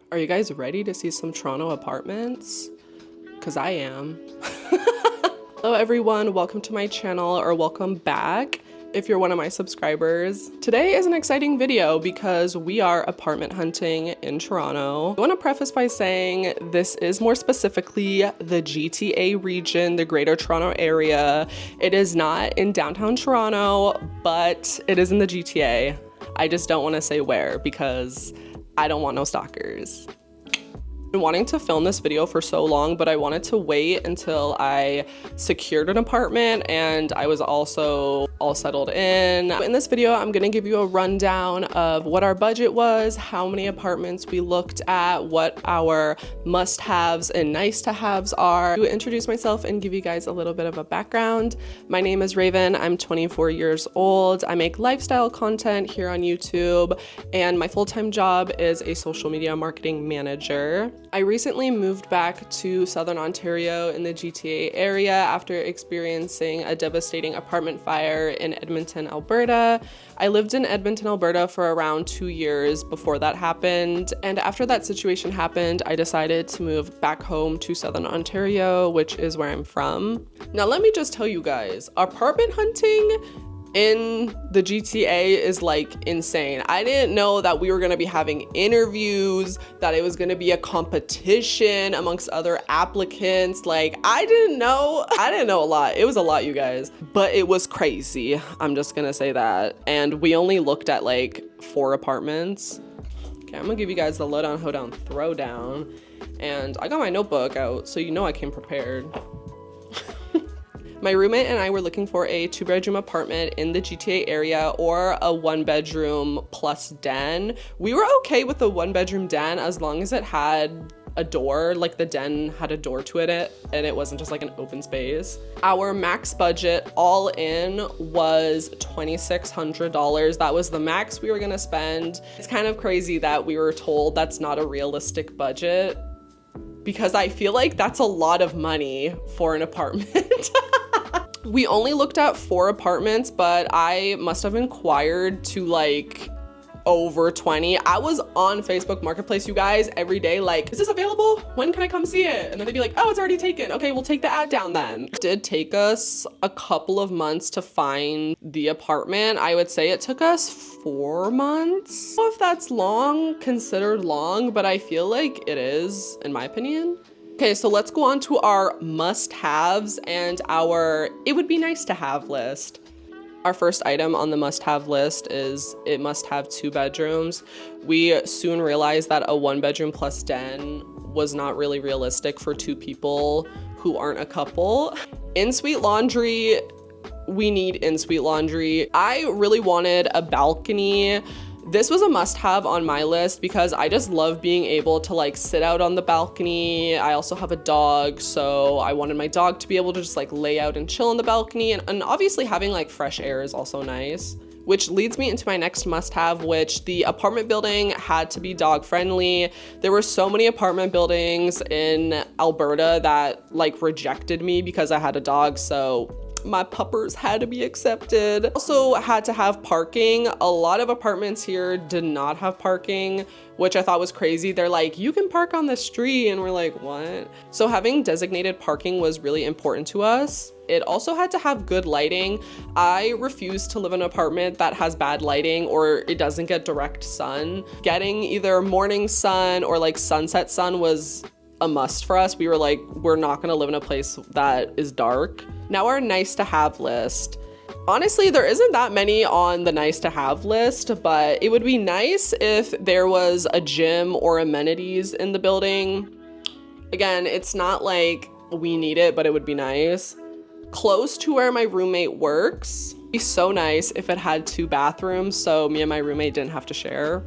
Are you guys ready to see some Toronto apartments? Because I am. Hello everyone, welcome to my channel, or welcome back if you're one of my subscribers. Today is an exciting video because we are apartment hunting in Toronto. I want to preface by saying this is more specifically the GTA region, the Greater Toronto Area. It is not in downtown Toronto, but it is in the GTA. I just don't want to say where because I don't want no stalkers. I've been wanting to film this video for so long, but I wanted to wait until I secured an apartment and I was also all settled in. In this video, I'm gonna give you a rundown of what our budget was, how many apartments we looked at, what our must-haves and nice-to-haves are. To introduce myself and give you guys a little bit of a background, my name is Raven. I'm 24 years old. I make lifestyle content here on YouTube, and my full-time job is a social media marketing manager. I recently moved back to Southern Ontario in the GTA area after experiencing a devastating apartment fire in Edmonton, Alberta. I lived in Edmonton, Alberta for around 2 years before that happened. And after that situation happened, I decided to move back home to Southern Ontario, which is where I'm from. Now, let me just tell you guys, apartment hunting in the GTA is like insane. I didn't know that we were gonna be having interviews, that it was gonna be a competition amongst other applicants. Like, I didn't know a lot. It was a lot, you guys, but it was crazy. I'm just gonna say that. And we only looked at like 4 apartments. Okay, I'm gonna give you guys the lowdown, hoedown, throwdown. And I got my notebook out, so you know I came prepared. My roommate and I were looking for a 2-bedroom apartment in the GTA area or a 1-bedroom plus den. We were okay with the 1-bedroom den as long as it had a door, like the den had a door to it and it wasn't just like an open space. Our max budget all in was $2,600. That was the max we were gonna spend. It's kind of crazy that we were told that's not a realistic budget, because I feel like that's a lot of money for an apartment. We only looked at 4 apartments, but I must have inquired to like over 20. I was on Facebook Marketplace, you guys, every day, like, is this available? When can I come see it? And then they'd be like, oh, it's already taken. Okay, we'll take the ad down then. It did take us a couple of months to find the apartment. I would say it took us 4 months. I don't know if that's considered long, but I feel like it is, in my opinion. Okay, so let's go on to our must-haves and our it would be nice to have list. Our first item on the must-have list is it must have 2 bedrooms. We soon realized that a 1-bedroom plus den was not really realistic for 2 people who aren't a couple. In-suite laundry, we need in-suite laundry. I really wanted a balcony. This was a must-have on my list because I just love being able to like sit out on the balcony. I also have a dog, so I wanted my dog to be able to just like lay out and chill on the balcony. And obviously having like fresh air is also nice, which leads me into my next must-have, which the apartment building had to be dog friendly. There were so many apartment buildings in Alberta that like rejected me because I had a dog, so my puppers had to be accepted. Also had to have parking. A lot of apartments here did not have parking, which I thought was crazy. They're like, you can park on the street, and we're like, what? So having designated parking was really important to us. It also had to have good lighting. I refuse to live in an apartment that has bad lighting or it doesn't get direct sun. Getting either morning sun or like sunset sun was a must for us. We were like, we're not gonna live in a place that is dark. Now our nice to have list. Honestly, there isn't that many on the nice to have list, but it would be nice if there was a gym or amenities in the building. Again, it's not like we need it, but it would be nice. Close to where my roommate works. It'd be so nice if it had 2 bathrooms so me and my roommate didn't have to share.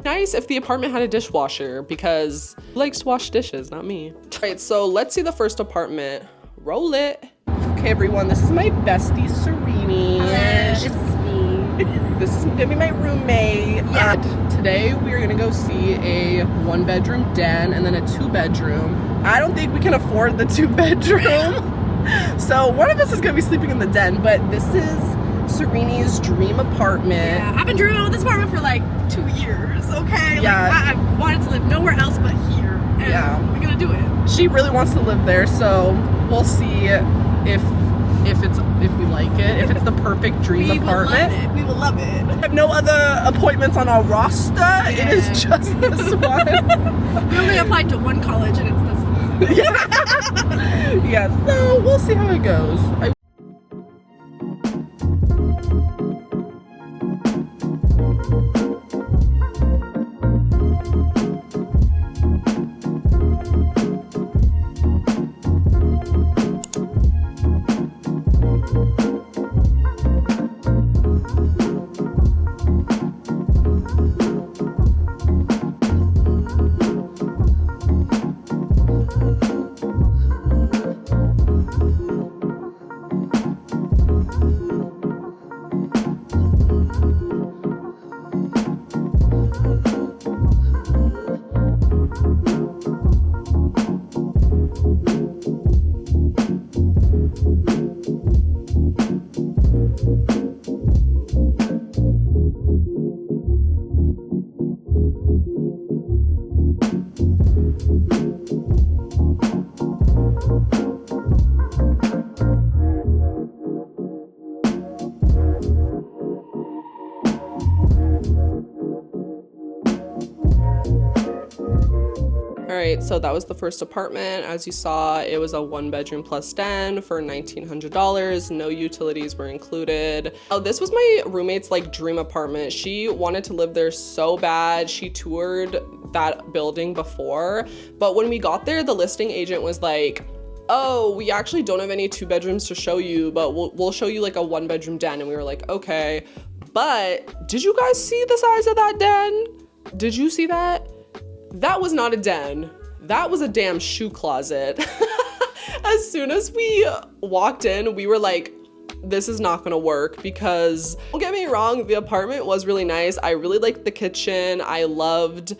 Nice if the apartment had a dishwasher because he likes to wash dishes, not me. All right, so let's see the first apartment. Roll it. Okay, everyone, this is my bestie, Serene. It's me. This is gonna be my roommate. Yeah. Today we are gonna go see a 1-bedroom den and then a 2-bedroom. I don't think we can afford the 2-bedroom. So one of us is gonna be sleeping in the den, but this is Serene's dream apartment. Yeah, I've been dreaming of this apartment for like 2 years, okay? Yeah. Like, I wanted to live nowhere else but Yeah. We're gonna do it. She really wants to live there, so we'll see if we like it, if it's the perfect dream apartment. We will love it. I have no other appointments on our roster. Yeah. It is just this one. We only applied to one college and it's this one. Yeah, so we'll see how it goes. Alright, so that was the first apartment. As you saw, it was a 1-bedroom plus den for $1,900. No utilities were included. Oh, this was my roommate's like dream apartment. She wanted to live there so bad. She toured that building before, but when we got there, the listing agent was like, oh, we actually don't have any 2 bedrooms to show you, but we'll show you like a 1-bedroom den. And we were like, okay. But did you guys see the size of that den? Did you see that? That was not a den. That was a damn shoe closet. As soon as we walked in, we were like, this is not gonna work, because don't get me wrong, the apartment was really nice. I really liked the kitchen. I loved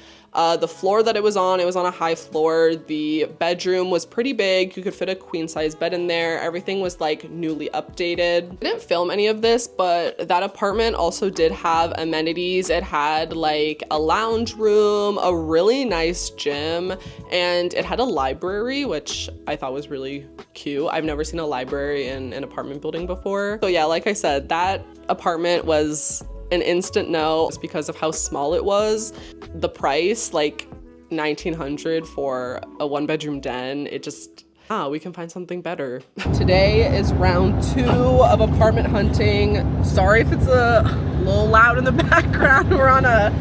the floor that it was on. It was on a high floor. The bedroom was pretty big. You could fit a queen size bed in there. Everything was like newly updated. I didn't film any of this, but that apartment also did have amenities. It had like a lounge room, a really nice gym, and it had a library, which I thought was really cute. I've never seen a library in an apartment building before. So yeah, like I said, that apartment was an instant no just because of how small it was. The price, like $1,900 for a 1-bedroom den, it just, we can find something better. Today is round 2 of apartment hunting. Sorry if it's a little loud in the background. We're on a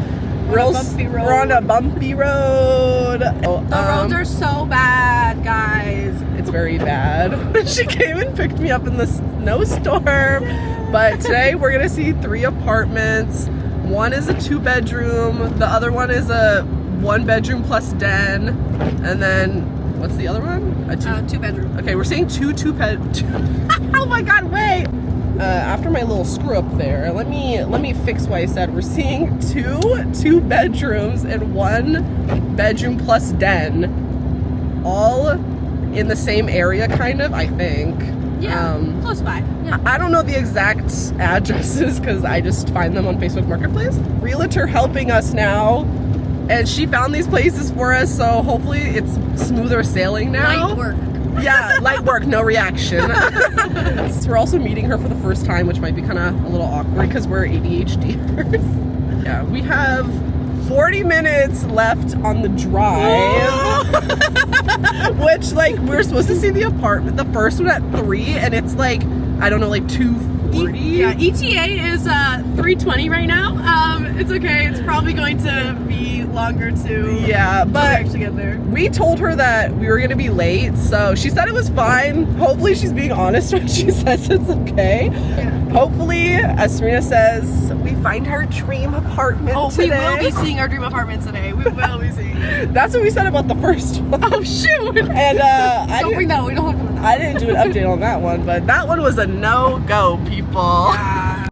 bumpy road. We're on a bumpy road. The roads are so bad, guys. It's very bad. She came and picked me up in the snowstorm. But today we're gonna see 3 apartments. One is a 2-bedroom. The other one is a 1-bedroom plus den. And then, what's the other one? A 2-bedroom. Okay, we're seeing two. Oh my God, wait. After my little screw up there, let me fix what I said. We're seeing 2 bedrooms and 1-bedroom plus den, all in the same area, kind of, I think. Yeah, close by. Yeah. I don't know the exact addresses because I just find them on Facebook Marketplace. Realtor helping us now, and she found these places for us, so hopefully it's smoother sailing now. Light work. Yeah, light work, no reaction. So we're also meeting her for the first time, which might be kind of a little awkward because we're ADHDers. Yeah, we have 40 minutes left on the drive. Which, like, we're supposed to see the apartment, the first one at 3, and it's like, I don't know, like 2:40. Yeah, ETA is 3:20 right now. It's okay. It's probably going to be longer to actually get there. We told her that we were gonna be late, so she said it was fine. Hopefully she's being honest when she says it's okay. Yeah. Hopefully, as Serena says, we find our dream apartment today. We will be seeing our dream apartment today. We will be seeing it. That's what we said about the first one. Oh, shoot! And don't bring that up. We don't have to bring that up. I didn't do an update on that one, but that one was a no-go, people. Yeah.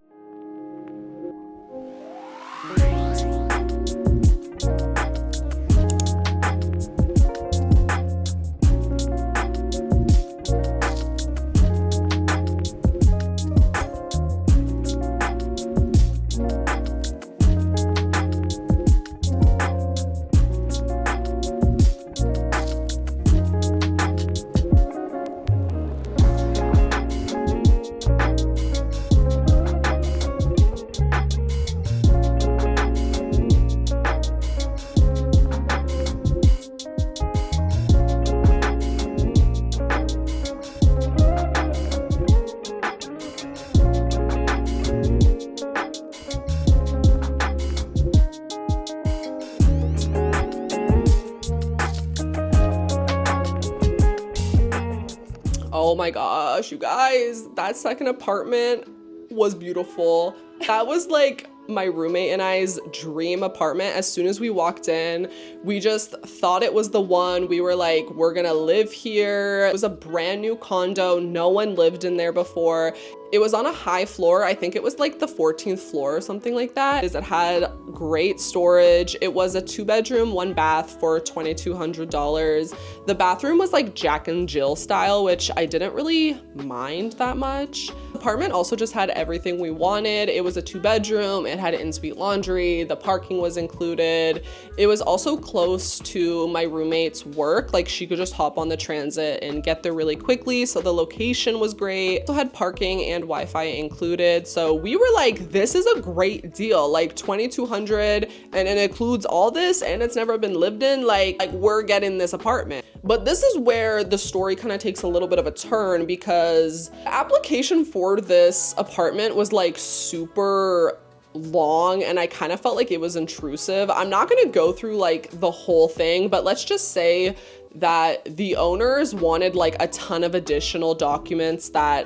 Oh my gosh, you guys, that second apartment was beautiful. That was like my roommate and I's dream apartment. As soon as we walked in, we just thought it was the one. We were like, we're gonna live here. It was a brand new condo. No one lived in there before. It was on a high floor. I think it was like the 14th floor or something like that. It had great storage. It was a 2-bedroom, 1 bath for $2,200. The bathroom was like Jack and Jill style, which I didn't really mind that much. The apartment also just had everything we wanted. It was a 2-bedroom. It had in-suite laundry. The parking was included. It was also close to my roommate's work. Like she could just hop on the transit and get there really quickly. So the location was great. It also had parking and Wi-Fi included. So we were like, this is a great deal. Like $2,200 and it includes all this and it's never been lived in. Like we're getting this apartment. But this is where the story kind of takes a little bit of a turn, because the application for this apartment was like super long and I kind of felt like it was intrusive. I'm not going to go through like the whole thing, but let's just say that the owners wanted like a ton of additional documents that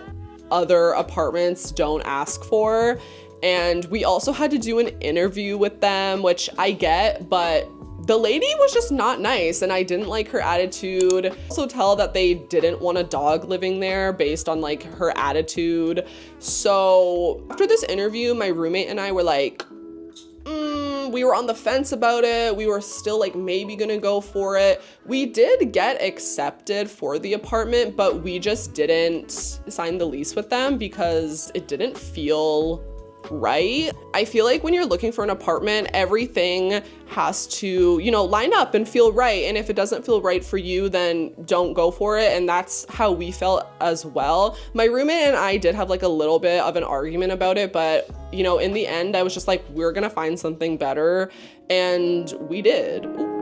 other apartments don't ask for. And we also had to do an interview with them, which I get, but the lady was just not nice and I didn't like her attitude. Also tell that they didn't want a dog living there based on like her attitude. So after this interview, my roommate and I were like, we were on the fence about it. We were still like maybe gonna go for it. We did get accepted for the apartment, but we just didn't sign the lease with them because it didn't feel right. I feel like when you're looking for an apartment, everything has to, you know, line up and feel right. And if it doesn't feel right for you, then don't go for it. And that's how we felt as well. My roommate and I did have like a little bit of an argument about it, but you know, in the end, I was just like, we're gonna find something better. And we did. Ooh.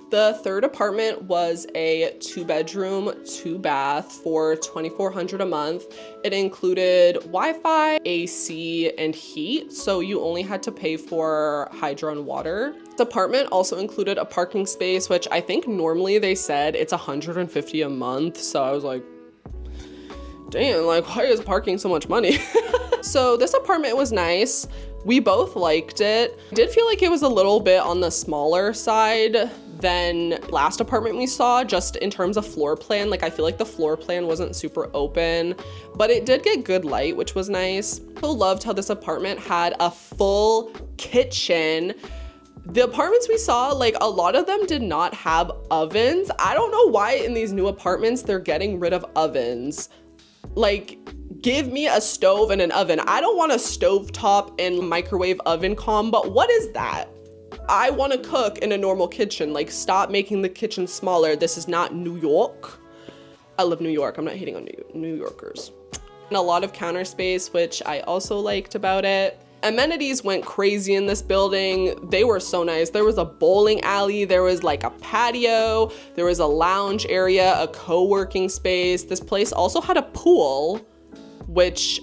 The third apartment was a 2-bedroom, 2-bath for $2,400 a month. It included Wi-Fi, AC, and heat, so you only had to pay for hydro and water. This apartment also included a parking space, which I think normally they said it's $150 a month, so I was like, damn, like why is parking so much money? So this apartment was nice. We both liked it. I did feel like it was a little bit on the smaller side than last apartment we saw, just in terms of floor plan. Like I feel like the floor plan wasn't super open, but it did get good light, which was nice. I also loved how this apartment had a full kitchen. The apartments we saw, like a lot of them did not have ovens. I don't know why in these new apartments they're getting rid of ovens. Like, give me a stove and an oven. I don't want a stovetop and microwave oven combo. What is that? I want to cook in a normal kitchen. Like, stop making the kitchen smaller. This is not New York. I love New York. I'm not hating on New Yorkers. And a lot of counter space, which I also liked about it. Amenities went crazy in this building. They were so nice. There was a bowling alley. There was like a patio. There was a lounge area, a co-working space. This place also had a pool, which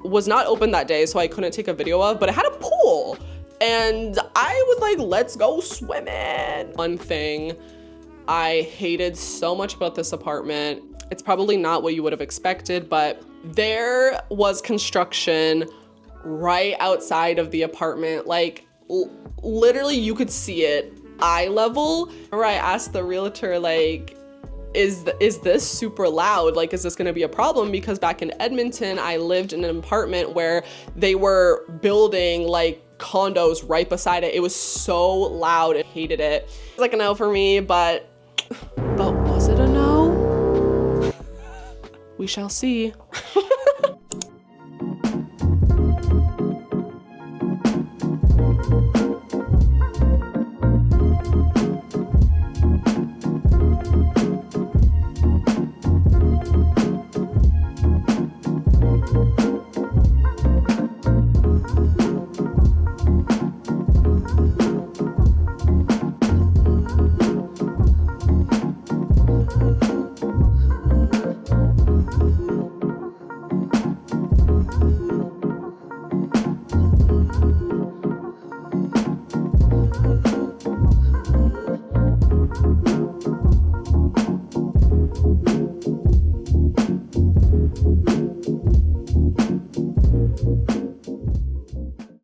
was not open that day, so I couldn't take a video of, but it had a pool. And I was like, let's go swimming. One thing I hated so much about this apartment, it's probably not what you would have expected, but there was construction right outside of the apartment. Like literally you could see it eye level. Remember I asked the realtor, like, is this super loud? Like, is this gonna be a problem? Because back in Edmonton, I lived in an apartment where they were building like condos right beside it. It was so loud. I hated it. It's like a no for me, but was it a no? we shall see.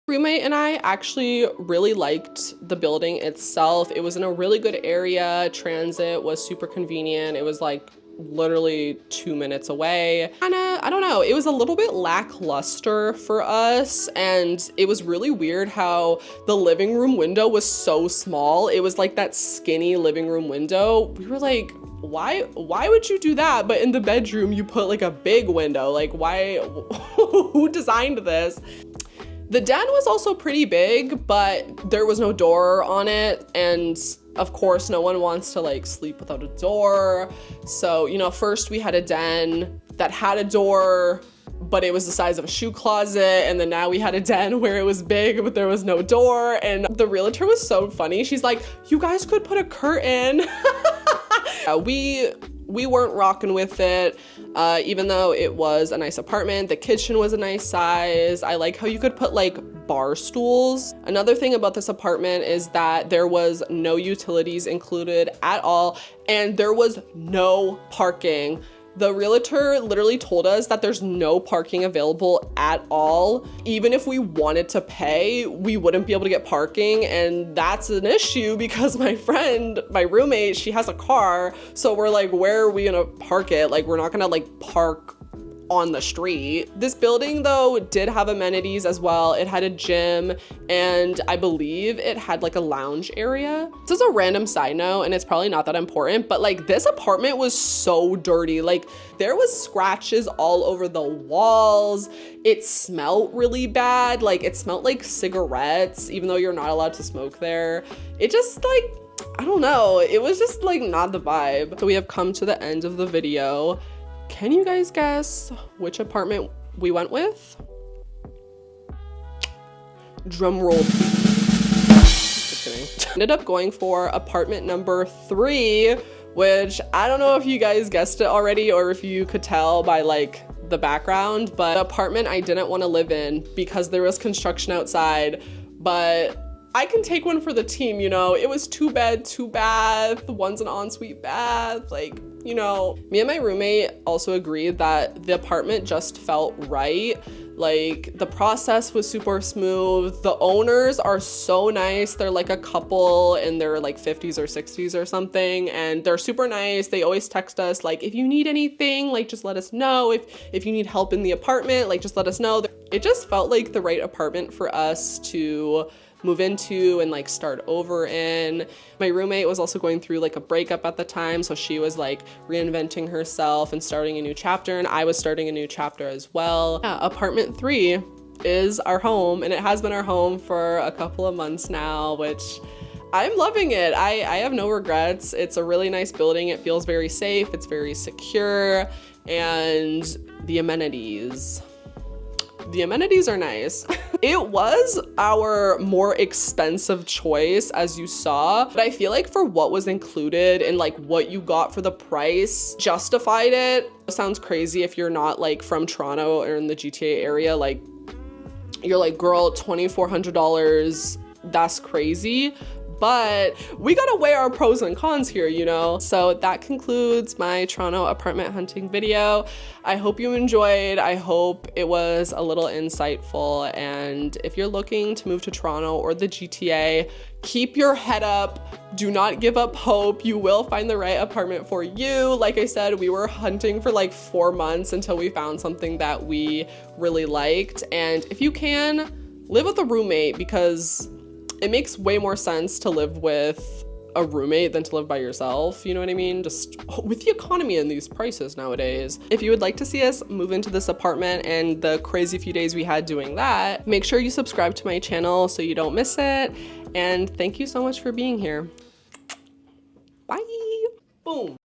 Roommate and I actually really liked the building itself. It was in a really good area. Transit was super convenient. It was like literally 2 minutes away. I don't know, it was a little bit lackluster for us, and it was really weird how the living room window was so small. It was like that skinny living room window. We were like, why would you do that? But in the bedroom you put like a big window. Like, why? Who designed this? The den was also pretty big, but there was no door on it, and of course no one wants to like sleep without a door. So, you know, first we had a den that had a door, but it was the size of a shoe closet, and then now we had a den where it was big but there was no door. And the realtor was so funny. She's like, you guys could put a curtain. We weren't rocking with it, even though it was a nice apartment. The kitchen was a nice size. I like how you could put like bar stools. Another thing about this apartment is that there was no utilities included at all, and there was no parking. The realtor literally told us that there's no parking available at all. Even if we wanted to pay, we wouldn't be able to get parking, and that's an issue because my friend, my roommate, she has a car, so we're like, where are we gonna park it? Like, we're not gonna like park on the street. This building though did have amenities as well. It had a gym, and I believe it had like a lounge area. This is a random side note, and it's probably not that important, but like this apartment was so dirty. Like, there was scratches all over the walls. It smelled really bad. Like, it smelled like cigarettes, even though you're not allowed to smoke there. It just like, I don't know, it was just like not the vibe. So we have come to the end of the video. Can you guys guess which apartment we went with? Drum roll, please. Just kidding. Ended up going for apartment number 3, which I don't know if you guys guessed it already or if you could tell by like the background, but the apartment I didn't want to live in because there was construction outside, but I can take one for the team, you know. It was 2 bed, 2 bath, one's an ensuite bath, like, you know. Me and my roommate also agreed that the apartment just felt right. Like, the process was super smooth. The owners are so nice. They're like a couple in their like 50s or 60s or something, and they're super nice. They always text us like, if you need anything, like just let us know. If you need help in the apartment, like just let us know. It just felt like the right apartment for us to move into and like start over in. My roommate was also going through like a breakup at the time, so she was like reinventing herself and starting a new chapter, and I was starting a new chapter as well. Yeah, apartment 3 is our home, and it has been our home for a couple of months now, which I'm loving it. I have no regrets. It's a really nice building. It feels very safe, it's very secure, and the amenities are nice. It was our more expensive choice, as you saw, but I feel like for what was included and like what you got for the price justified it. It sounds crazy if you're not like from Toronto or in the GTA area, like you're like, girl, $2,400, that's crazy. But we gotta weigh our pros and cons here, you know? So that concludes my Toronto apartment hunting video. I hope you enjoyed. I hope it was a little insightful. And if you're looking to move to Toronto or the GTA, keep your head up. Do not give up hope. You will find the right apartment for you. Like I said, we were hunting for like 4 months until we found something that we really liked. And if you can, live with a roommate, because it makes way more sense to live with a roommate than to live by yourself, you know what I mean? Just with the economy and these prices nowadays. If you would like to see us move into this apartment and the crazy few days we had doing that, make sure you subscribe to my channel so you don't miss it. And thank you so much for being here. Bye. Boom.